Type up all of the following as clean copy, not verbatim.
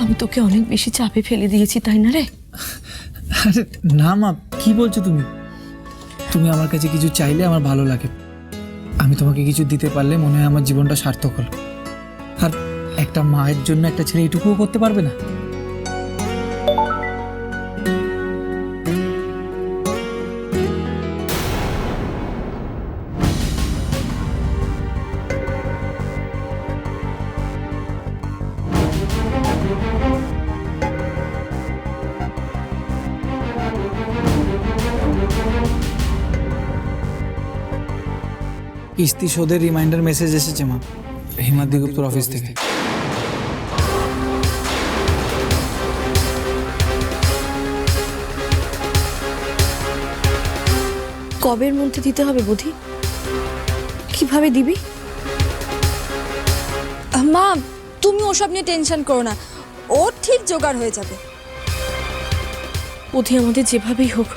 আমি তোকে অনেক বেশি চাপে ফেলে দিয়েছি, তাই না রে? আরে না মা, কি বলছো তুমি? তুমি আমার কাছে কিছু চাইলে আমার ভালো লাগে। আমি তোমাকে কিছু দিতে পারলে মনে হয় আমার জীবনটা সার্থক হলো। আর একটা মায়ের জন্য একটা ছেলে এটুকুও করতে পারবে না? কিস্তি শোধের রিমাইন্ডার মেসেজ এসেছে মা, হিমাদ্রি গুপ্তর অফিস থেকে। কবের মধ্যে দিতে হবে বুধি? কিভাবে দিবি? মা, তুমি ওসব নিয়ে টেনশন করো না, ও ঠিক জোগাড় হয়ে যাবে। বুধি, আমাদের যেভাবেই হোক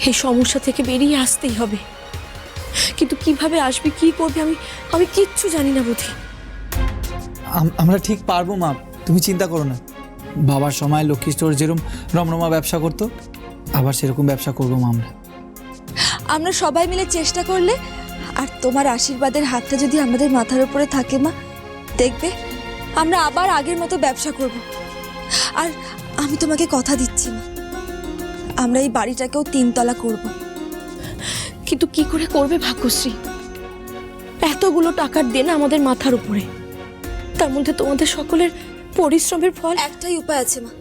এই সমস্যা থেকে বেরিয়ে আসতেই হবে, কিন্তু কিভাবে আসবি, কি করবি আমি কিচ্ছু জানি না বুধি। আমরা ঠিক পারবো মা, তুমি চিন্তা করো না। বাবার সময় লক্ষ্মী স্টোর যেরকম রমরমা ব্যবসা করতো, আবার সেরকম ব্যবসা করবো মা আমরা। আমরা সবাই মিলে চেষ্টা করলে আর তোমার আশীর্বাদের হাতটা যদি আমাদের মাথার উপরে থাকে মা, দেখবে আমরা আবার আগের মতো ব্যবসা করব। আর আমি তোমাকে কথা দিচ্ছি মা, আমরা এই বাড়িটাকেও 3 তলা করব। কিন্তু কি করে করবে ভাগ্যশ্রী? এতগুলো টাকার দেনা আমাদের মাথার উপরে, তার মধ্যে তোমাদের সকলের পরিশ্রমের ফল। একটাই উপায় আছে মা,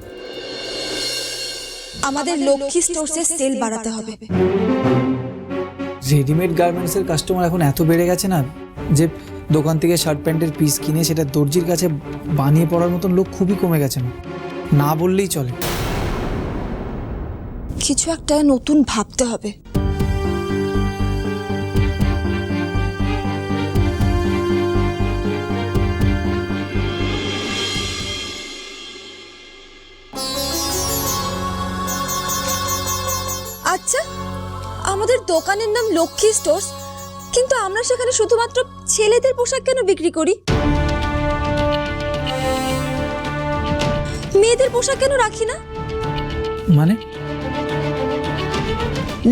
আমাদের লক্ষ্মী স্টোরসের সেল বাড়াতে হবে। রেডিমেড গার্মেন্টসের কাস্টমার এখন এত বেড়ে গেছে না, যে দোকান থেকে শার্ট প্যান্টের পিস কিনে সেটা দর্জির কাছে বানিয়ে পড়ার মতন লোক খুবই কমে গেছে না বললেই চলে। কিছু একটা নতুন ভাবতে হবে। আচ্ছা, আমাদের দোকানের নাম লক্ষ্মী স্টোরস, কিন্তু আমরা সেখানে শুধুমাত্র ছেলেদের পোশাক কেন বিক্রি করি? মেয়েদের পোশাক কেন রাখি না? মানে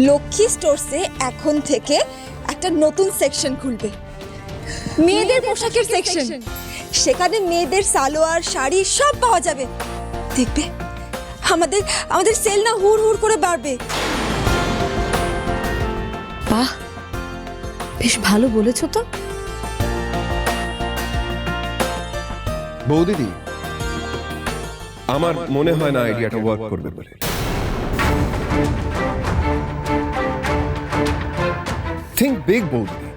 লক্ষ্মী স্টোরসে এখন থেকে একটা নতুন সেকশন খুলবে, মেয়েদের পোশাকের সেকশন। সেখানে মেয়েদের সালোয়ার, শাড়ি সব পাওয়া যাবে। দেখবে আমাদের সেল না হুড় হুড় করে বাড়বে। বাহ, বেশ ভালো বলেছো তো। বৌদিদি, আমার মনে হয় না আইডিয়াটা ওয়ার্ক করবে বলে। থিঙ্ক বিগ বৌদিদি,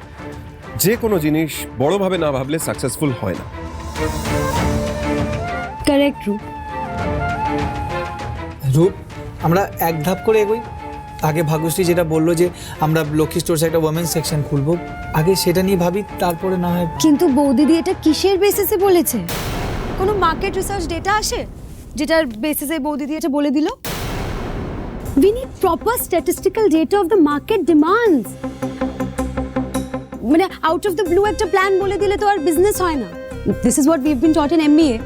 যে কোনো জিনিস বড়ভাবে না ভাবলে সাকসেসফুল হয় না। কারেক্ট রূপ। রূপ, আমরা এক ধাপ করে এগোই। আগে ভাগ্যশ্রী যেটা বললো যে আমরা লক্ষ্মী স্টোরসে একটা ওমেন্স সেকশন খুলবো, আগে সেটা নিয়ে ভাবি, তারপরে না হয়। কিন্তু বৌদিদি এটা কিসের বেসিসে বলেছে? কোনো মার্কেট রিসার্চ ডেটা আসে যেটার বেসিসে বৌদিদি এটা বলে দিল? We need proper statistical data of the market demands. মানে আউট অফ দ্য ব্লু একটা প্ল্যান বলে দিলে তো আর বিজনেস হয় না। This is what we've been taught in MBA.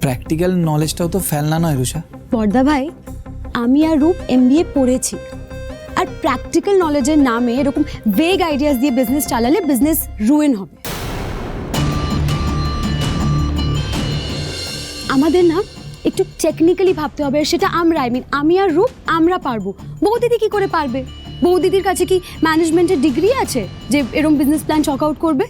Practical নলেজটাও তো ফেলনা নয় রুষা। পর্দা ভাই, আমি আর রূপ MBA পড়েছি, আর প্র্যাকটিক্যাল নলেজের নামে এরকম ভেগ আইডিয়াস দিয়ে বিজনেস চালালে বিজনেস রুইন হবে। আমাদের না একটু টেকনিক্যালি ভাবতে হবে, আর সেটা আমরা আমি আর রূপ আমরা পারবো। বৌদিদি কি করে পারবে? বৌদিদির কাছে কি ম্যানেজমেন্টের ডিগ্রি আছে যে এরকম বিজনেস প্ল্যান চক আউট করবে?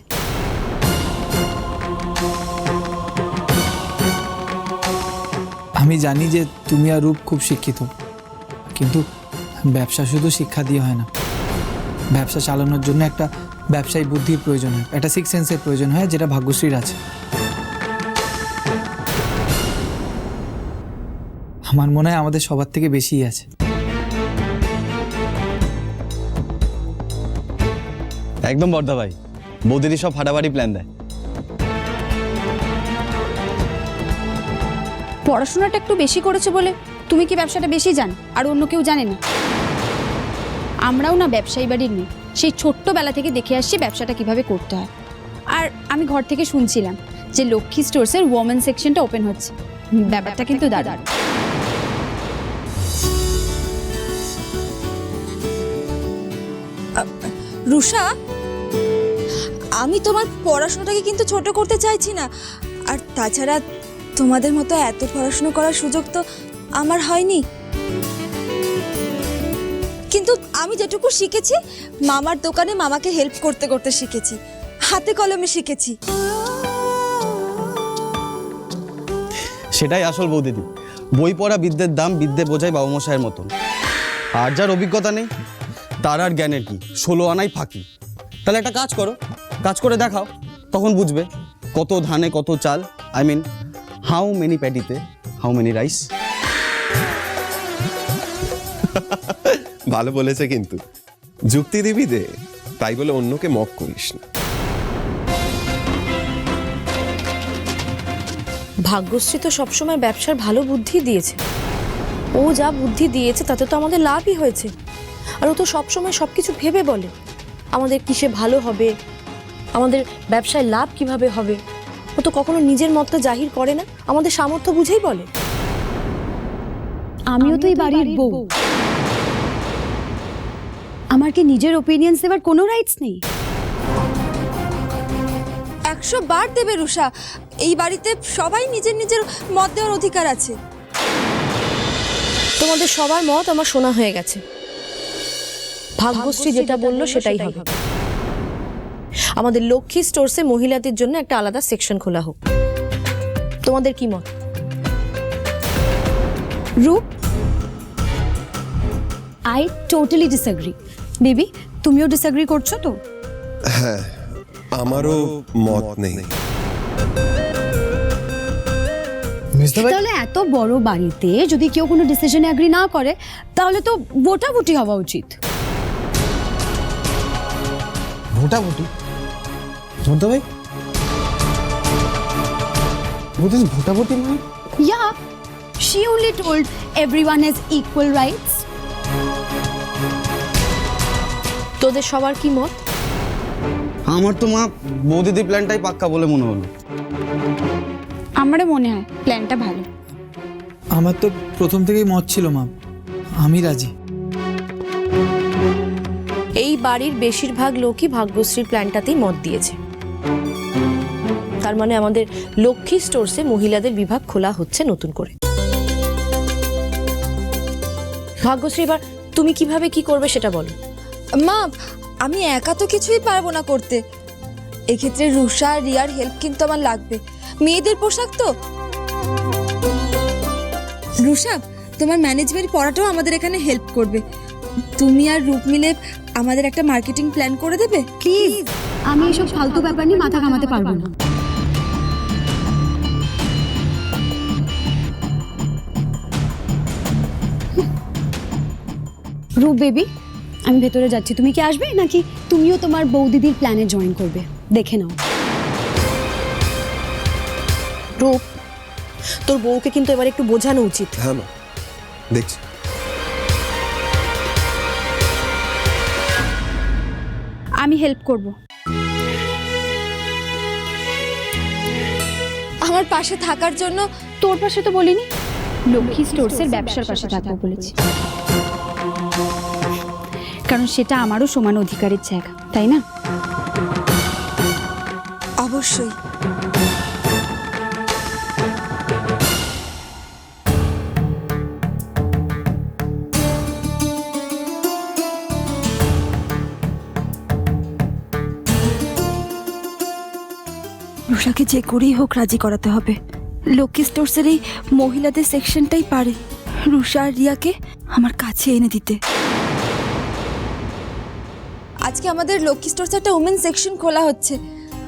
আমি জানি যে তুমি আর রূপ খুব শিক্ষিত, কিন্তু ব্যবসা শুধু শিক্ষা দিয়ে হয় না। ব্যবসা চালানোর জন্য একটা ব্যবসায়ী বুদ্ধির প্রয়োজন হয়, একটা সিক্স সেন্সের প্রয়োজন হয়, যেটা ভাগ্যশ্রীর আছে। আমার মনে হয় আমাদের সবার থেকে বেশিই আছে। একদম বর্দা ভাই, বৌদিদি সব ফাটাফাটি প্ল্যান দেয়। পড়াশোনাটা একটু বেশি করেছো বলে তুমি কি ব্যবসাটা বেশি জান আর অন্য কেউ জানে না? আমরাও না ব্যবসায়ী বাড়ির নেই, সেই ছোট্টবেলা থেকে দেখে আসছি ব্যবসাটা কিভাবে করতে হয়। আর আমি ঘর থেকে শুনছিলাম যে লক্ষ্মী স্টোর্সের ওমেন সেকশনটা ওপেন হচ্ছে। ব্যাপারটা কিন্তু দারুণ। রুষা, আমি তোমার পড়াশোনাটাকে কিন্তু ছোট করতে চাইছি না। আর তাছাড়া তোমাদের মতো এত পড়াশোনা করার সুযোগ তো আমার হয়নি। কিন্তু আমি যেটুকু শিখেছি, মামার দোকানে মামাকে হেল্প করতে করতে শিখেছি, হাতে কলমে শিখেছি। সেটাই আসল বৌদিদি, বই পড়া বিদ্যের দাম, বিদ্যে বোঝাই বাবু মশাইয়ের মতন। আর যার অভিজ্ঞতা নেই তার আর জ্ঞানের কি, 16 আনাই ফাঁকি। তাহলে একটা কাজ করো, কাজ করে দেখাও, তখন বুঝবে কত ধানে কত চাল। আই মিন হাউ মেনি প্যাটিতে হাউ মেনি রাইস। ভালো বলেছে কিন্তু, যুক্তি দিবি দে, তাই বলে অন্যকে মক করিস না। ভাগ্যশ্রী তো সবসময় ব্যবসার ভালো বুদ্ধি দিয়েছে। ও যা বুদ্ধি দিয়েছে তাতে তো আমাদের লাভই হয়েছে। আর ও তো সবসময় সব কিছু ভেবে বলে আমাদের কিসে ভালো হবে, আমাদের ব্যবসায় লাভ কিভাবে হবে। ও তো কখনো নিজের মতটা জাহির করে না, আমাদের সামর্থ্য বুঝেই বলে। আমিও তো এই বাড়ির বউ, আমার কি নিজের ওপিনিয়ন দেওয়ার কোনো রাইটস নেই? 100 বার দেবে রুষা, এই বাড়িতে সবাই নিজের নিজের মত দেওয়ার অধিকার আছে। তোমাদের সবার মত আমার শোনা হয়ে গেছে। ভাগ্যশ্রী যেটা বললো সেটাই হবে। আমাদের লক্ষ্মী স্টোরসে মহিলাদের জন্য একটা আলাদা সেকশন খোলা হোক। তোমাদের কি মত? রূপ, আই টোটালি ডিসএগ্রি। বেবি, তুমিও ডিসএগ্রি করছো তো? হ্যাঁ, আমারও মত নেই। তাহলে এত বড় বাড়িতে যদি কেউ কোনো ডিসিশনে এগ্রি না করে, তাহলে তো ভোটাভুটি হওয়া উচিত। ভোটাভুটি? জনতা ভাই, ভোটাভুটি নয়? Yeah, she only told everyone has equal rights. তোদের সবার কি মত? আমার তো মা বৌদিদি প্ল্যানটাই পাক্কা বলে মনে হলো। আমারও মনে হয় প্ল্যানটা ভালো। আমার তো প্রথম থেকেই মত ছিল মা, আমি রাজি। এই বাড়ির বেশিরভাগ লোকই ভাগ্যশ্রীর প্ল্যানটাতেই মত দিয়েছে। তার মানে আমাদের লক্ষ্মী স্টোরসে মহিলাদের বিভাগ খোলা হচ্ছে নতুন করে। ভাগ্যশ্রী, এবার তুমি কিভাবে কি করবে সেটা বলো। মা, আমি একা তো কিছুই পারবো না করতে। এক্ষেত্রে রুষা আর রিয়ার হেল্প কিন্তু আমার লাগবে। মেয়েদের পোশাক তো। রুষা, তোমার ম্যানেজমেন্ট পড়াটাও আমাদের এখানে হেল্প করবে। তুমি আর রূপ মিলে আমাদের একটা মার্কেটিং প্ল্যান করে দেবে প্লিজ। আমি এসব ফালতু ব্যাপার নিয়ে মাথা ঘামাতে পারবো না। রূপ বেবি, আমি ভেতরে যাচ্ছি, তুমি কি আসবে নাকি তুমিও তোমার বৌদিদির প্ল্যানে জয়েন করবে? দেখে নাও। রূপ, তোর বউকে কিন্তু এবার একটু বোঝানো উচিত। হ্যাঁ মা, দেখছি। আমি হেল্প করব। আমার পাশে থাকার জন্য। তোর পাশে তো বলিনি, লক্ষ্মী স্টোরসের ব্যবসার পাশে থাকবো বলেছি। কারণ সেটা আমারও সমান অধিকারের জায়গা, তাই না? অবশ্যই। রুষাকে যে করেই হোক রাজি করাতে হবে। লক্ষ্মী স্টোরসের এই মহিলাদের সেকশনটাই পারে রুষা আর রিয়াকে আমার কাছে এনে দিতে। আজকে আমাদের লক্ষ্মী স্টোরসে একটা উমেন সেকশন খোলা হচ্ছে।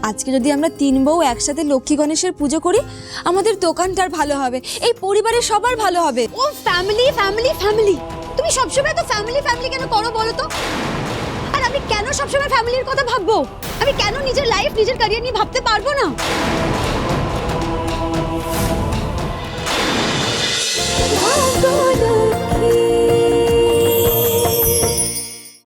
আজকে যদি আমরা 3 বউ একসাথে লক্ষ্মী গণেশের পুজো করি, আমাদের দোকানটার ভালো হবে, এই পরিবারের সবার ভালো হবে। ও ফ্যামিলি ফ্যামিলি ফ্যামিলি, তুমি সবসময় তো ফ্যামিলি ফ্যামিলি কেন করো বলো তো? আর আমি কেন সবসময় ফ্যামিলির কথা ভাববো? আমি কেন নিজের লাইফ নিজের ক্যারিয়ার নিয়ে ভাবতে পারবো না? ভাগ্য